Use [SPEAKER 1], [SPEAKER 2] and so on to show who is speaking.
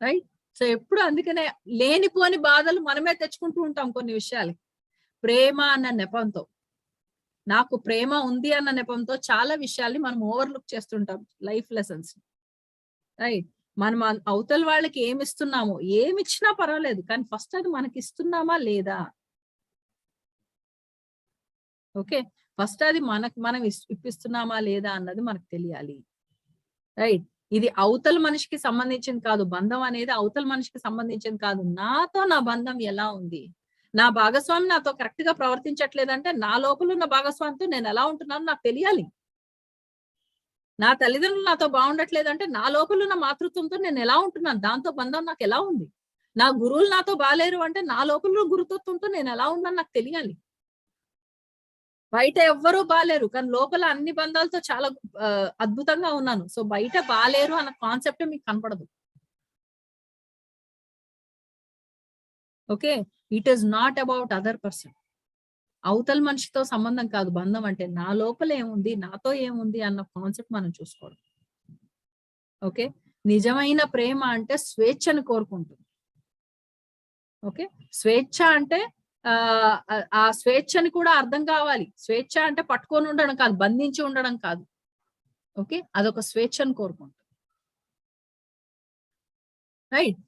[SPEAKER 1] Right. So ఎప్పుడు అందుకనే లేనిపోని బాధలు మనమే తెచ్చుకుంటూ ఉంటాం కొన్ని విషయాలు. ప్రేమ అన్న నెపంతో, నాకు ప్రేమ ఉంది అన్న నెపంతో చాలా విషయాల్ని మనం ఓవర్లుక్ చేస్తుంటాం లైఫ్ లెసన్స్. రైట్. మనం అవతల వాళ్ళకి ఏమిస్తున్నామో, ఏమిచ్చినా పర్వాలేదు కానీ ఫస్ట్ అది మనకి ఇస్తున్నామా లేదా? ఓకే. ఫస్ట్ అది మనకు మనం ఇప్పిస్తున్నామా లేదా అన్నది మనకు తెలియాలి. రైట్. ఇది అవతల మనిషికి సంబంధించింది కాదు. బంధం అనేది అవతల మనిషికి సంబంధించింది కాదు. నాతో నా బంధం ఎలా ఉంది? నా భాగస్వామి నాతో కరెక్ట్‌గా ప్రవర్తించట్లేదంటే, నా లోపల ఉన్న భాగస్వామితో నేను ఎలా ఉంటున్నానో నాకు తెలియాలి. నా తల్లిదండ్రులు నాతో బాగుండట్లేదంటే, నా లోపల ఉన్న మాతృత్వంతో నేను ఎలా ఉంటున్నాను? దాంతో బంధం నాకు ఎలా ఉంది? నా గురువులు నాతో బాలేరు అంటే, నా లోపల ఉన్న గురుతత్వంతో నేను ఎలా ఉన్నానో నాకు తెలియాలి. బయట ఎవ్వరూ బాలేరు. కానీ లోపల అన్ని బంధాలతో చాలా అద్భుతంగా ఉన్నాను. సో బయట బాలేరు అన్న కాన్సెప్టే మీకు కనపడదు. Okay. It is not about other person. అవతల మనిషితో సంబంధం కాదు బంధం అంటే. నా లోపల ఏముంది? నాతో ఏముంది? అన్న కాన్సెప్ట్ మనం చూసుకోవడం. ఓకే. నిజమైన ప్రేమ అంటే స్వేచ్ఛను కోరుకుంటుంది. ఓకే. స్వేచ్ఛ అంటే ఆ స్వేచ్ఛని కూడా అర్థం కావాలి. స్వేచ్ఛ అంటే పట్టుకొని ఉండడం కాదు, బంధించి ఉండడం కాదు. ఓకే. అదొక స్వేచ్ఛను కోరుకుంటుంది. రైట్.